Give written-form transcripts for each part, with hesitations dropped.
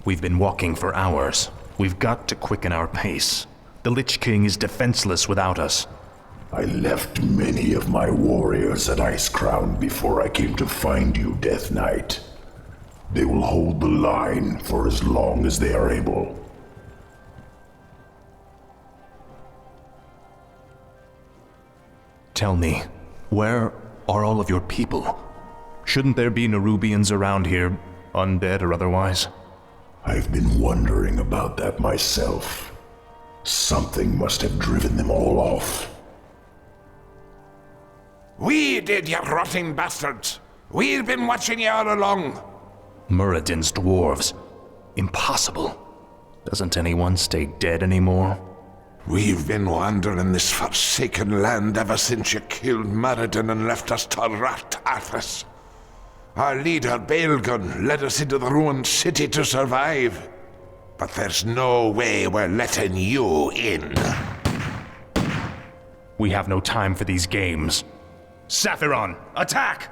We've been walking for hours. We've got to quicken our pace. The Lich King is defenseless without us. I left many of my warriors at Icecrown before I came to find you, Death Knight. They will hold the line for as long as they are able. Tell me, where are all of your people? Shouldn't there be Nerubians around here, undead or otherwise? I've been wondering about that myself. Something must have driven them all off. We did, you rotting bastards! We've been watching you all along! Muradin's dwarves. Impossible. Doesn't anyone stay dead anymore? We've been wandering this forsaken land ever since you killed Muradin and left us to rot Arthas. Our leader, Baelgun, led us into the ruined city to survive. But there's no way we're letting you in. We have no time for these games. Saphiron, attack!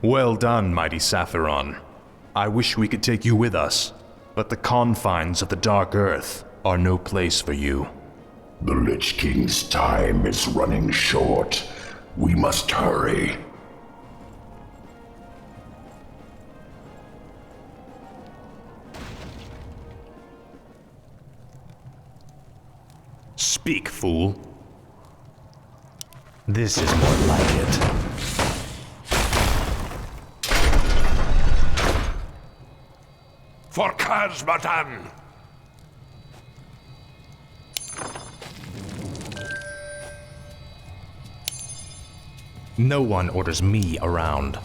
Well done, mighty Saphiron. I wish we could take you with us, but the confines of the Dark Earth are no place for you. The Lich King's time is running short. We must hurry. Speak, fool. This is more like it. For Khazmatan! No one orders me around.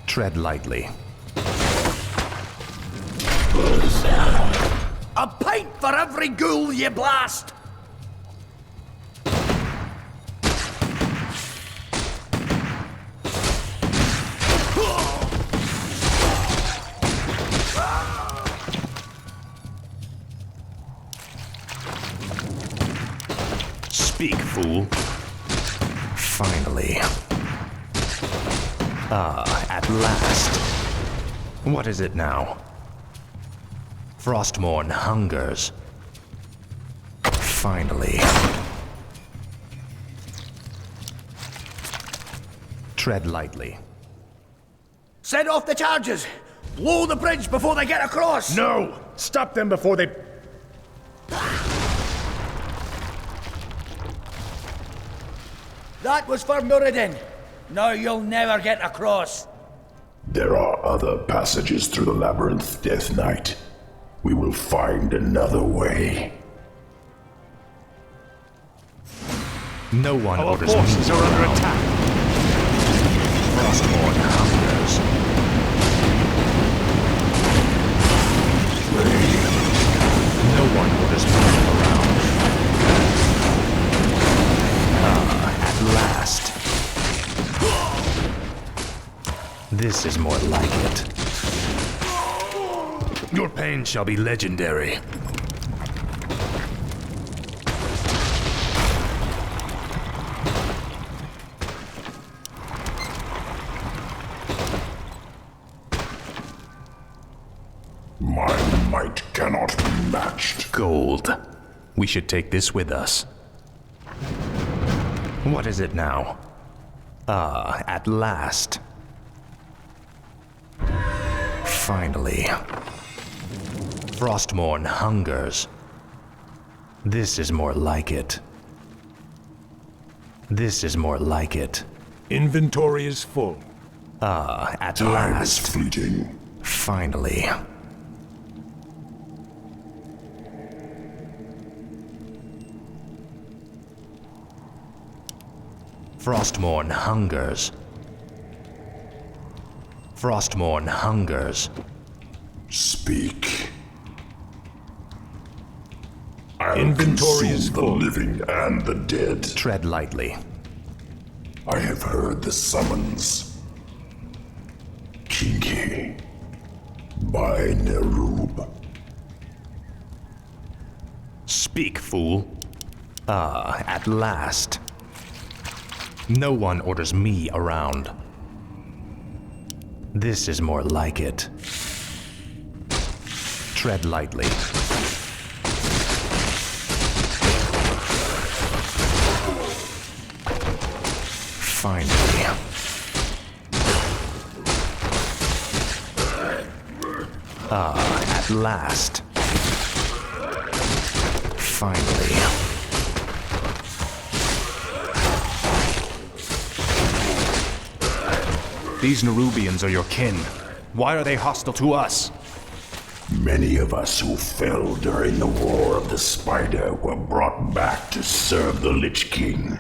Tread lightly. A pint for every ghoul ye blast! Speak, fool. Finally. At last. What is it now? Frostmourne hungers. Finally. Tread lightly. Set off the charges! Blow the bridge before they get across! No! Stop them before they... That was for Muradin. Now you'll never get across. There are other passages through the labyrinth, Death Knight. We will find another way. No one Our orders forces me are under around. attack. Frostmourne hungers. No one orders me around. At last. This is more like it. Your pain shall be legendary. My might cannot be matched. Gold. We should take this with us. What is it now? At last. Finally. Frostmourne hungers. This is more like it. This is more like it. Inventory is full. At Time is last. fleeting. Finally. Frostmourne hungers. Frostmourne hungers. Speak. I'll Inventory consume is the full. living and the dead. Tread lightly. I have heard the summons. Kinky. By Nerub. Speak, fool. At last. No one orders me around. This is more like it. Tread lightly. Finally. At last. Finally. These Nerubians are your kin. Why are they hostile to us? Many of us who fell during the War of the Spider were brought back to serve the Lich King.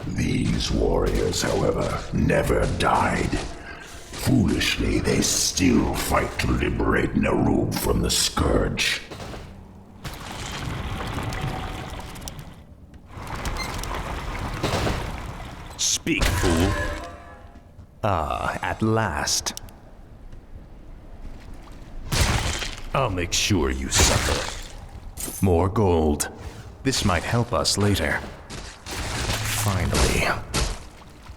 These warriors, however, never died. Foolishly, they still fight to liberate Nerub from the Scourge. Speak, fool. At last. I'll make sure you suffer. More gold. This might help us later. Finally.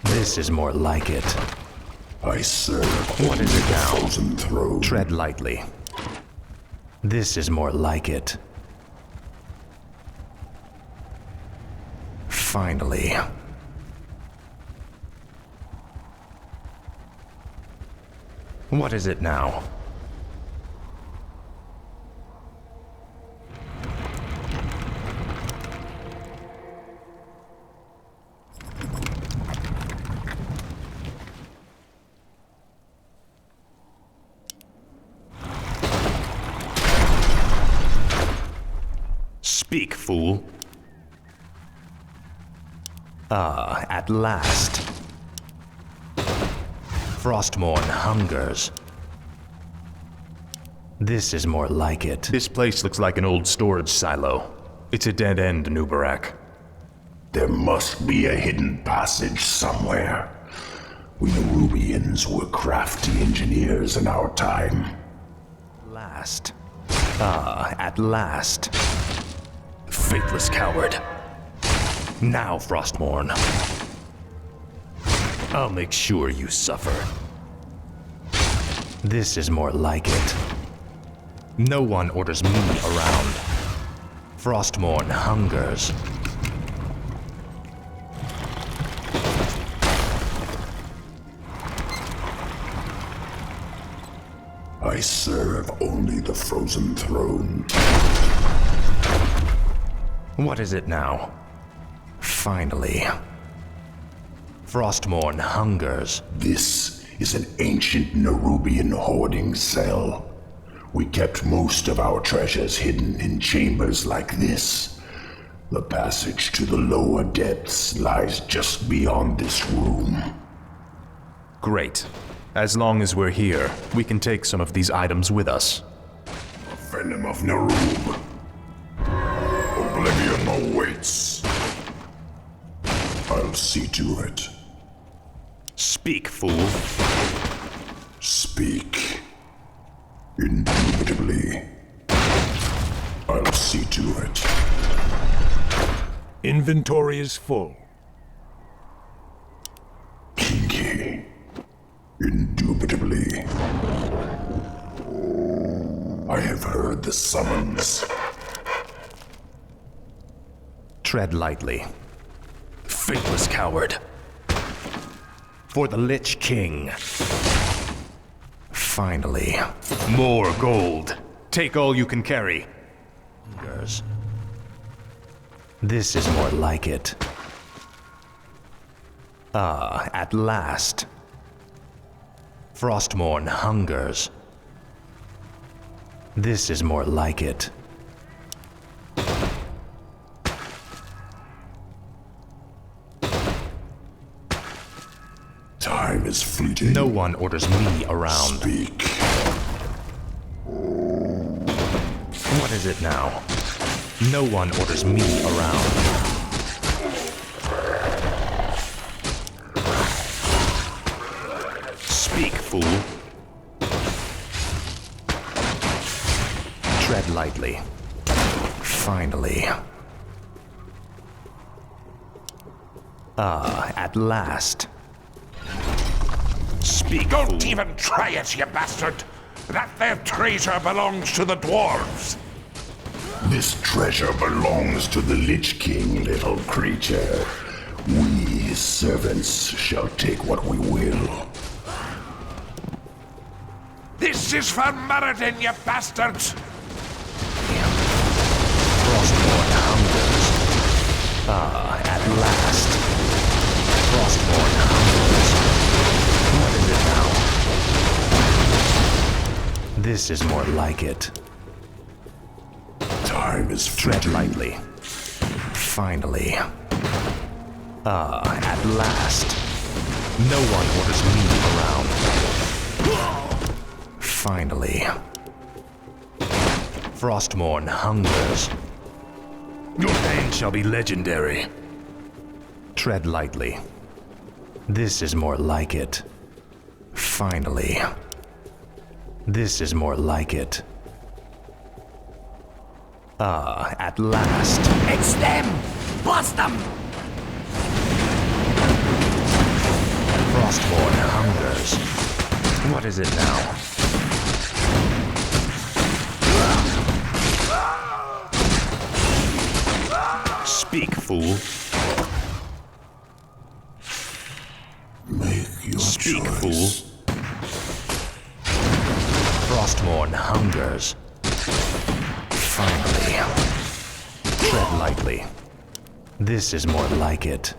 This is more like it. I serve What is it now? Frozen Throne. Tread lightly. This is more like it. Finally. What is it now? Speak, fool. At last. Frostmourne hungers. This is more like it. This place looks like an old storage silo. It's a dead end, Nubarak. There must be a hidden passage somewhere. We Nerubians were crafty engineers in our time. Last. At last. Faithless coward. Now, Frostmourne. I'll make sure you suffer. This is more like it. No one orders me around. Frostmourne hungers. I serve only the Frozen Throne. What is it now? Finally. Frostmourne hungers. This is an ancient Nerubian hoarding cell. We kept most of our treasures hidden in chambers like this. The passage to the lower depths lies just beyond this room. Great. As long as we're here, we can take some of these items with us. The venom of Nerub. Oblivion awaits. I'll see to it. Speak, fool. Speak. Indubitably. I'll see to it. Inventory is full. Kinky. Indubitably. I have heard the summons. Tread lightly. Faithless coward. For the Lich King. Finally. More gold. Take all you can carry. Hungers. This is more like it. At last. Frostmourne hungers. This is more like it. Time is fleeting. No one orders me around. Speak. What is it now? No one orders me around. Speak, fool. Tread lightly. Finally. At last. Speak, Don't fool. even try it, you bastard! That there treasure belongs to the dwarves! This treasure belongs to the Lich King, little creature. We, his servants, shall take what we will. This is for Muradin, you bastards! Frostborn hungers. At last. Frostborn hungers. What is it now? This is more like it. Time is Tread fleeting. lightly. Finally. At last. No one orders me around. Finally. Frostmourne hungers. Your pain shall be legendary. Tread lightly. This is more like it. Finally. This is more like it. At last. It's them! Blast them! Frostborn hungers. What is it now? Speak, fool. Make your Speak, choice. fool. Frostmourne hungers. Finally. Tread lightly. This is more like it.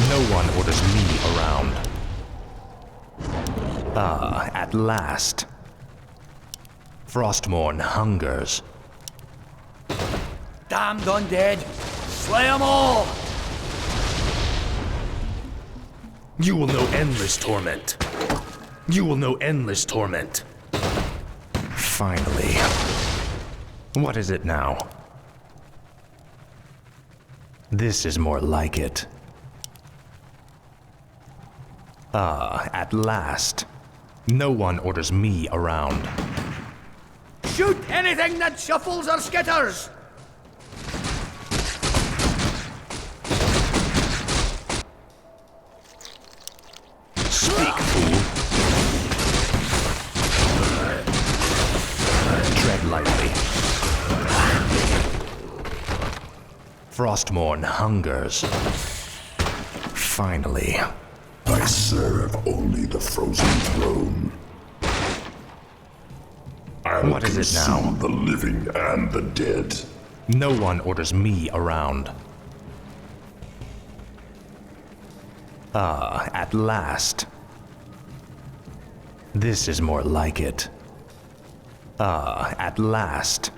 No one orders me around. At last. Frostmourne hungers. Damned undead! Slay them all! You will know endless torment. You will know endless torment. Finally. What is it now? This is more like it. At last. No one orders me around. Shoot anything that shuffles or skitters! Speak, fool. Tread lightly. Frostmourne hungers. Finally. I serve only the frozen throne. I'll What is it now? consume the living and the dead. No one orders me around. At last. This is more like it. At last.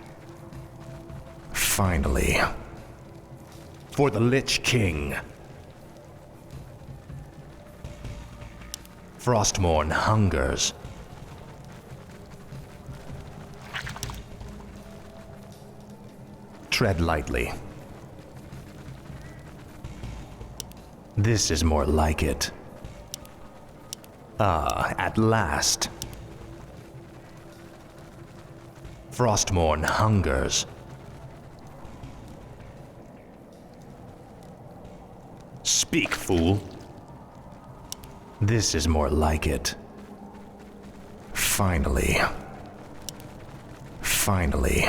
Finally. For the Lich King. Frostmourne hungers. Tread lightly. This is more like it. At last. Frostmourne hungers. Speak, fool. This is more like it. Finally. Finally.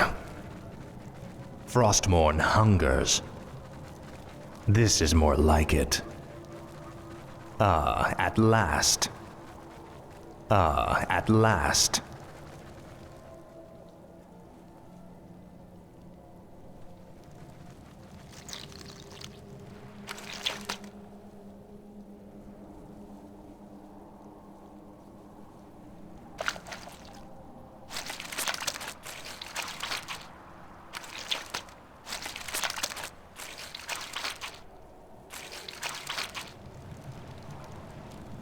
Frostmourne hungers. This is more like it. At last. At last.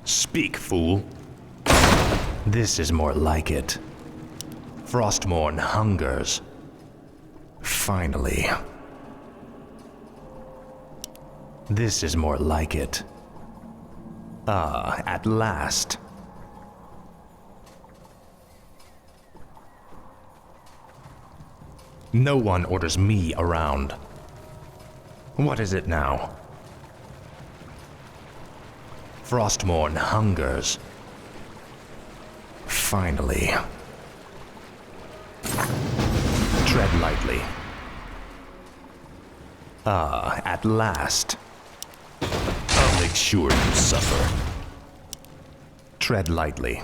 Speak, fool. This is more like it. Frostmourne hungers. Finally. This is more like it. At last. No one orders me around. What is it now? Frostmourne hungers. Finally. Tread lightly. Ah, at last. I'll make sure you suffer. Tread lightly.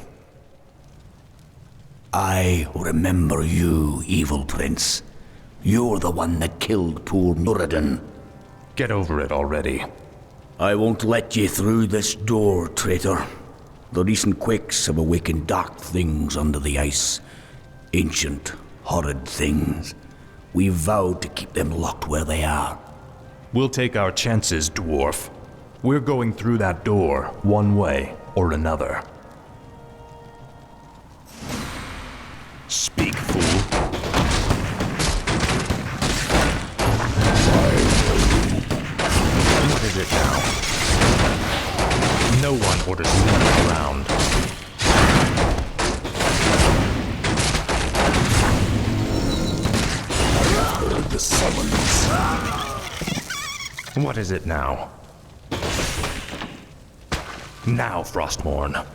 I remember you, evil prince. You're the one that killed poor Muradin. Get over it already. I won't let you through this door, traitor. The recent quakes have awakened dark things under the ice. Ancient, horrid things. We've vowed to keep them locked where they are. We'll take our chances, dwarf. We're going through that door, one way or another. Speak, fool. What is it now? No one orders me around. Heard the summons. What is it now? Now, Frostmourne.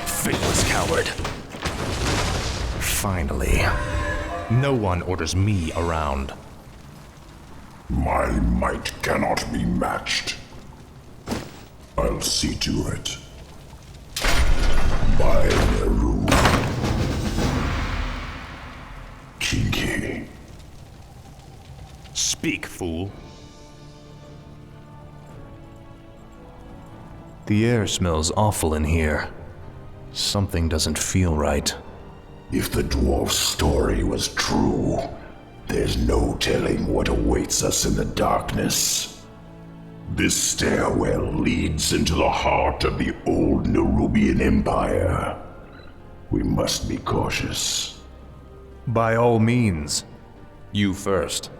Faithless coward. Finally. No one orders me around. My might cannot be matched. I'll see to it. By the rule. Kinky. Speak, fool. The air smells awful in here. Something doesn't feel right. If the dwarf's story was true, there's no telling what awaits us in the darkness. This stairwell leads into the heart of the old Nerubian Empire. We must be cautious. By all means. You first.